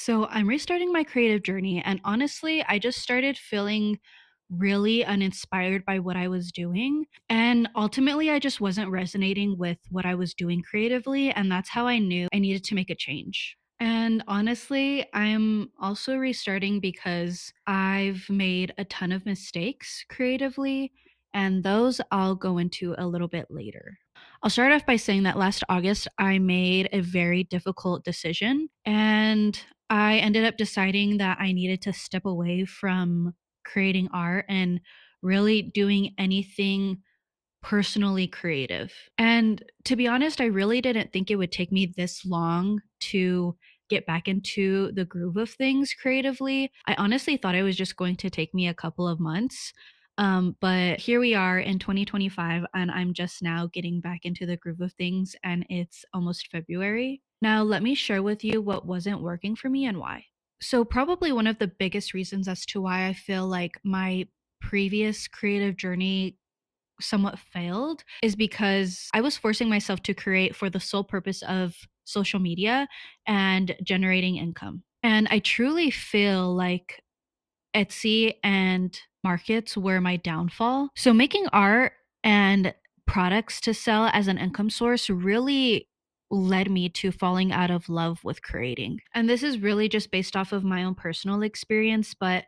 So I'm restarting my creative journey, and honestly, I just started feeling really uninspired by what I was doing. And ultimately, I just wasn't resonating with what I was doing creatively. And that's how I knew I needed to make a change. And honestly, I'm also restarting because I've made a ton of mistakes creatively, and those I'll go into a little bit later. I'll start off by saying that last August, I made a very difficult decision, and I ended up deciding that I needed to step away from creating art and really doing anything personally creative. And to be honest, I really didn't think it would take me this long to get back into the groove of things creatively. I honestly thought it was just going to take me a couple of months. But here we are in 2025, and I'm just now getting back into the groove of things, and it's almost February. Now, let me share with you what wasn't working for me and why. So, probably one of the biggest reasons as to why I feel like my previous creative journey somewhat failed is because I was forcing myself to create for the sole purpose of social media and generating income. And I truly feel like Etsy and markets were my downfall. So making art and products to sell as an income source really led me to falling out of love with creating. And this is really just based off of my own personal experience, but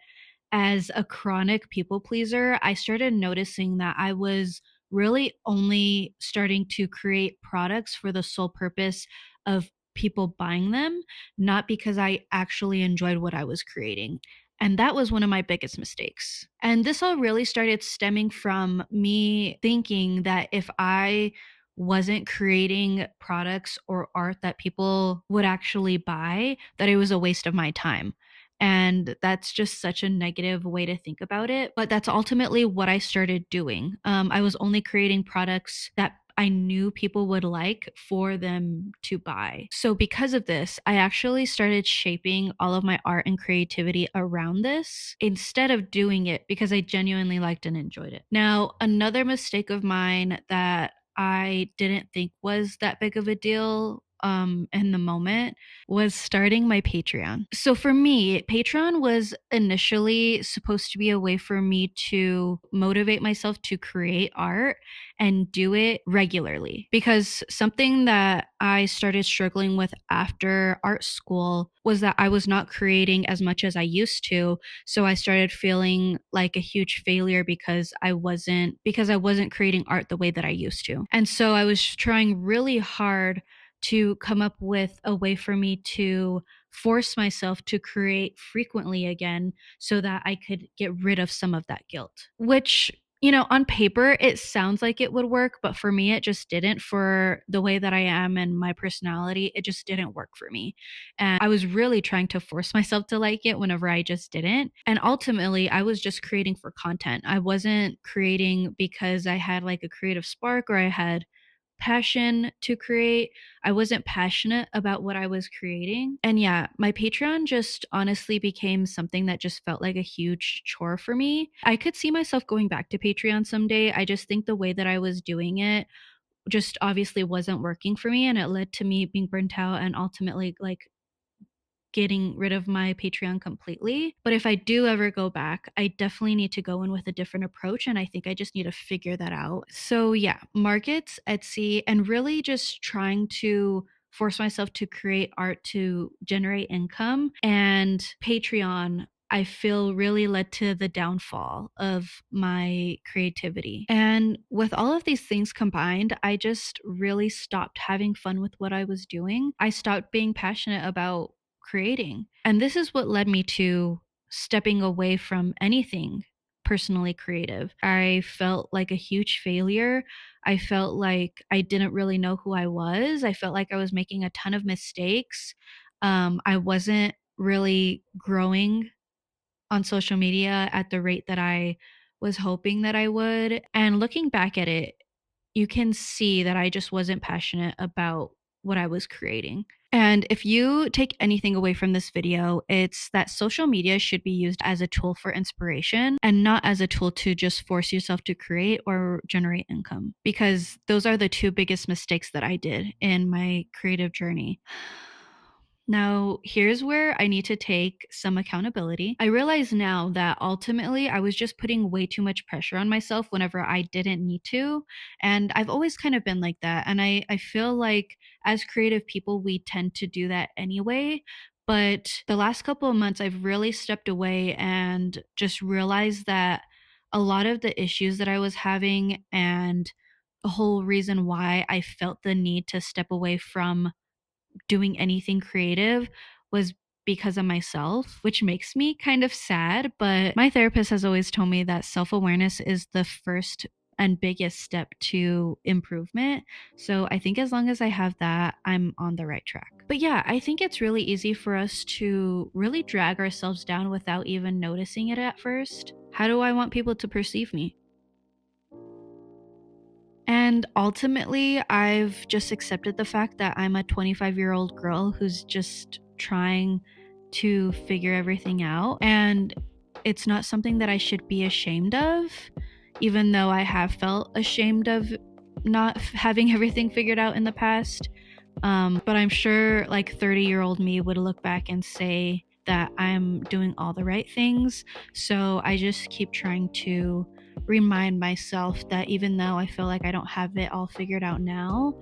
as a chronic people pleaser, I started noticing that I was really only starting to create products for the sole purpose of people buying them, not because I actually enjoyed what I was creating. And that was one of my biggest mistakes. And this all really started stemming from me thinking that if I wasn't creating products or art that people would actually buy, that it was a waste of my time. And that's just such a negative way to think about it. But that's ultimately what I started doing. I was only creating products that I knew people would like for them to buy. So, because of this, I actually started shaping all of my art and creativity around this instead of doing it because I genuinely liked and enjoyed it. Now, another mistake of mine that I didn't think was that big of a deal in the moment was starting my Patreon. So for me, Patreon was initially supposed to be a way for me to motivate myself to create art and do it regularly. Because something that I started struggling with after art school was that I was not creating as much as I used to. So I started feeling like a huge failure because I wasn't creating art the way that I used to. And so I was trying really hard to come up with a way for me to force myself to create frequently again so that I could get rid of some of that guilt. Which, on paper, it sounds like it would work, but for me, it just didn't. For the way that I am and my personality, it just didn't work for me. And I was really trying to force myself to like it whenever I just didn't. And ultimately, I was just creating for content. I wasn't creating because I had like a creative spark or I had passion to create. I wasn't passionate about what I was creating. And yeah, my Patreon just honestly became something that just felt like a huge chore for me. I could see myself going back to Patreon someday. I just think the way that I was doing it just obviously wasn't working for me, and it led to me being burnt out and ultimately like getting rid of my Patreon completely. But if I do ever go back, I definitely need to go in with a different approach. And I think I just need to figure that out. So, yeah, markets, Etsy, and really just trying to force myself to create art to generate income. And Patreon, I feel really led to the downfall of my creativity. And with all of these things combined, I just really stopped having fun with what I was doing. I stopped being passionate about creating. And this is what led me to stepping away from anything personally creative. I felt like a huge failure. I felt like I didn't really know who I was. I felt like I was making a ton of mistakes. I wasn't really growing on social media at the rate that I was hoping that I would. And looking back at it, you can see that I just wasn't passionate about what I was creating. And if you take anything away from this video, it's that social media should be used as a tool for inspiration and not as a tool to just force yourself to create or generate income, because those are the two biggest mistakes that I did in my creative journey. Now, here's where I need to take some accountability. I realize now that ultimately I was just putting way too much pressure on myself whenever I didn't need to. And I've always kind of been like that. And I feel like as creative people, we tend to do that anyway. But the last couple of months, I've really stepped away and just realized that a lot of the issues that I was having and the whole reason why I felt the need to step away from doing anything creative was because of myself, which makes me kind of sad. But my therapist has always told me that self awareness is the first and biggest step to improvement. So I think as long as I have that, I'm on the right track. But yeah, I think it's really easy for us to really drag ourselves down without even noticing it at first. How do I want people to perceive me? And ultimately, I've just accepted the fact that I'm a 25-year-old girl who's just trying to figure everything out. And it's not something that I should be ashamed of, even though I have felt ashamed of not having everything figured out in the past. But I'm sure like 30-year-old me would look back and say that I'm doing all the right things. So I just keep trying to remind myself that even though I feel like I don't have it all figured out now,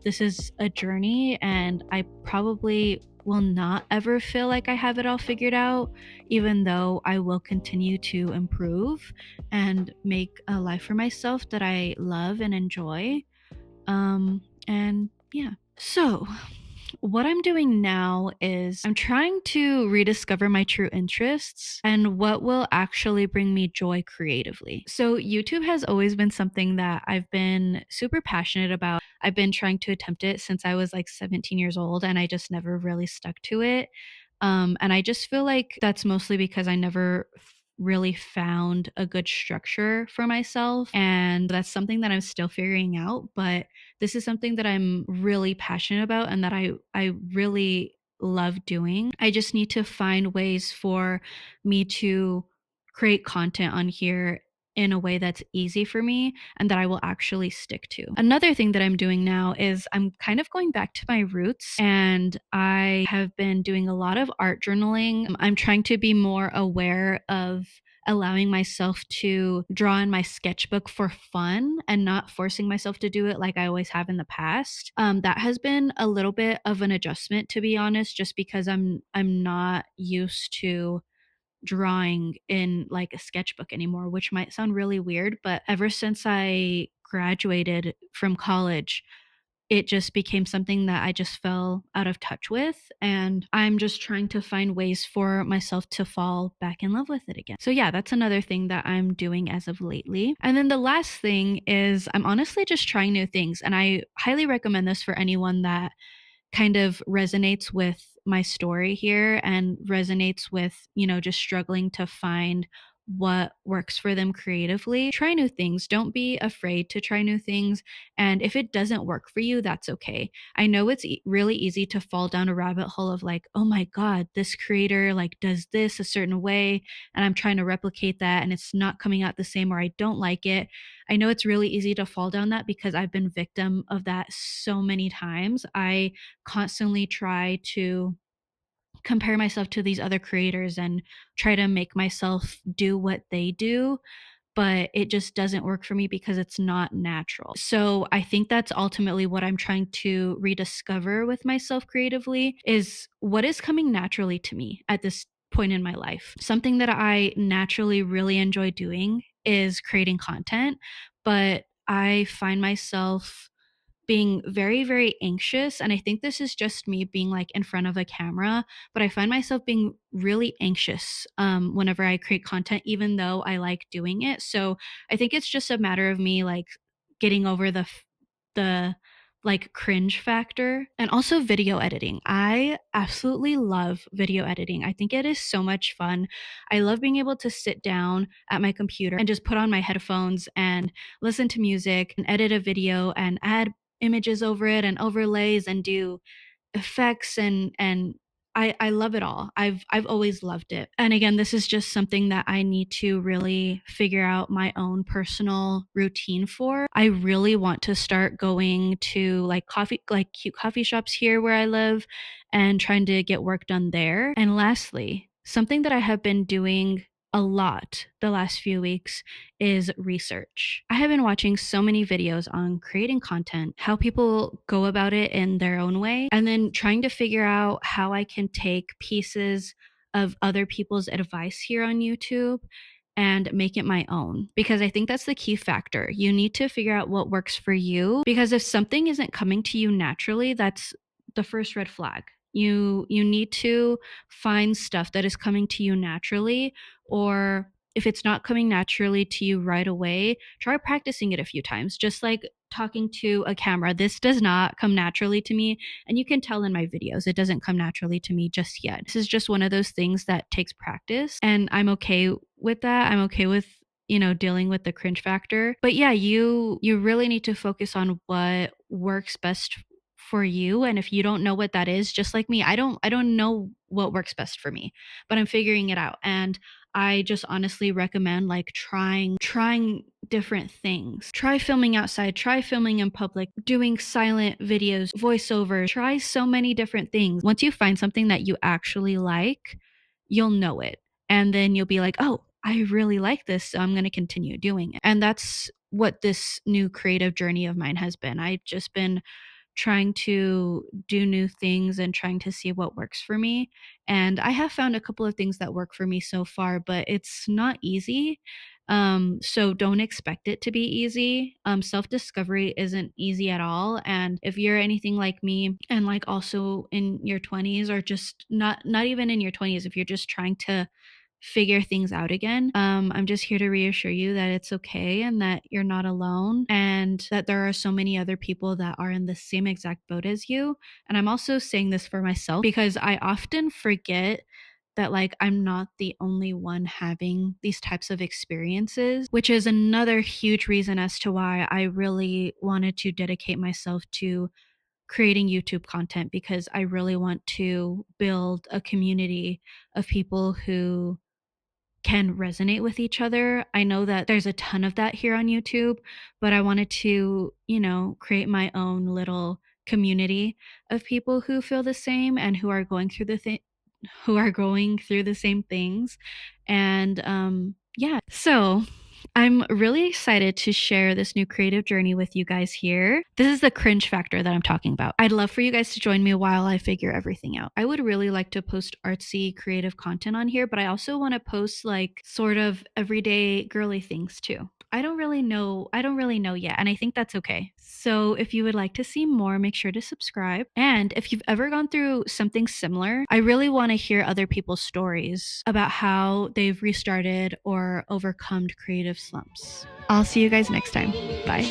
this is a journey and I probably will not ever feel like I have it all figured out, even though I will continue to improve and make a life for myself that I love and enjoy. And yeah. So, what I'm doing now is I'm trying to rediscover my true interests and what will actually bring me joy creatively. So, YouTube has always been something that I've been super passionate about. I've been trying to attempt it since I was like 17 years old and I just never really stuck to it. And I just feel like that's mostly because I never really found a good structure for myself. And that's something that I'm still figuring out. But this is something that I'm really passionate about and that I really love doing. I just need to find ways for me to create content on here in a way that's easy for me and that I will actually stick to. Another thing that I'm doing now is I'm kind of going back to my roots and I have been doing a lot of art journaling. I'm trying to be more aware of allowing myself to draw in my sketchbook for fun and not forcing myself to do it like I always have in the past. That has been a little bit of an adjustment, to be honest, just because I'm not used to drawing in like a sketchbook anymore, which might sound really weird, but ever since I graduated from college, it just became something that I just fell out of touch with. And I'm just trying to find ways for myself to fall back in love with it again. So, yeah, that's another thing that I'm doing as of lately. And then the last thing is I'm honestly just trying new things. And I highly recommend this for anyone that kind of resonates with my story here and resonates with, just struggling to find what works for them creatively. Try new things. Don't be afraid to try new things. And if it doesn't work for you, that's okay. I know it's really easy to fall down a rabbit hole of like, oh my God, this creator like does this a certain way. And I'm trying to replicate that and it's not coming out the same or I don't like it. I know it's really easy to fall down that because I've been victim of that so many times. I constantly try to compare myself to these other creators and try to make myself do what they do, but it just doesn't work for me because it's not natural. So I think that's ultimately what I'm trying to rediscover with myself creatively is what is coming naturally to me at this point in my life. Something that I naturally really enjoy doing is creating content, but I find myself being very, very anxious. And I think this is just me being like in front of a camera, but I find myself being really anxious whenever I create content, even though I like doing it. So I think it's just a matter of me like getting over the like cringe factor and also video editing. I absolutely love video editing. I think it is so much fun. I love being able to sit down at my computer and just put on my headphones and listen to music and edit a video and add images over it and overlays and do effects and I love it all. I've always loved it. And again, this is just something that I need to really figure out my own personal routine for. I really want to start going to like cute coffee shops here where I live and trying to get work done there. And lastly, something that I have been doing a lot the last few weeks is research. I have been watching so many videos on creating content, how people go about it in their own way, and then trying to figure out how I can take pieces of other people's advice here on YouTube and make it my own, because I think that's the key factor. You need to figure out what works for you, because if something isn't coming to you naturally, that's the first red flag. You need to find stuff that is coming to you naturally, or if it's not coming naturally to you right away, try practicing it a few times. Just like talking to a camera, this does not come naturally to me, and you can tell in my videos it doesn't come naturally to me just yet. This is just one of those things that takes practice, and I'm okay with that. I'm okay with dealing with the cringe factor. But yeah, you really need to focus on what works best for you. And if you don't know what that is, just like me, I don't know what works best for me, but I'm figuring it out. And I just honestly recommend like trying different things. Try filming outside, try filming in public, doing silent videos, voiceover, try so many different things. Once you find something that you actually like, you'll know it. And then you'll be like, "Oh, I really like this, so I'm going to continue doing it." And that's what this new creative journey of mine has been. I've just been trying to do new things and trying to see what works for me. And I have found a couple of things that work for me so far, but it's not easy. So don't expect it to be easy. Self discovery isn't easy at all. And if you're anything like me and like also in your 20s, or just not even in your 20s, if you're just trying to figure things out again. I'm just here to reassure you that it's okay and that you're not alone, and that there are so many other people that are in the same exact boat as you. And I'm also saying this for myself because I often forget that like I'm not the only one having these types of experiences, which is another huge reason as to why I really wanted to dedicate myself to creating YouTube content, because I really want to build a community of people who can resonate with each other. I know that there's a ton of that here on YouTube, but I wanted to, create my own little community of people who feel the same and who are going through the same things. And yeah, so I'm really excited to share this new creative journey with you guys here. This is the cringe factor that I'm talking about. I'd love for you guys to join me while I figure everything out. I would really like to post artsy creative content on here, but I also want to post like sort of everyday girly things too. I don't really know yet, and I think that's okay. So if you would like to see more, make sure to subscribe. And if you've ever gone through something similar, I really want to hear other people's stories about how they've restarted or overcome creative slumps. I'll see you guys next time. Bye.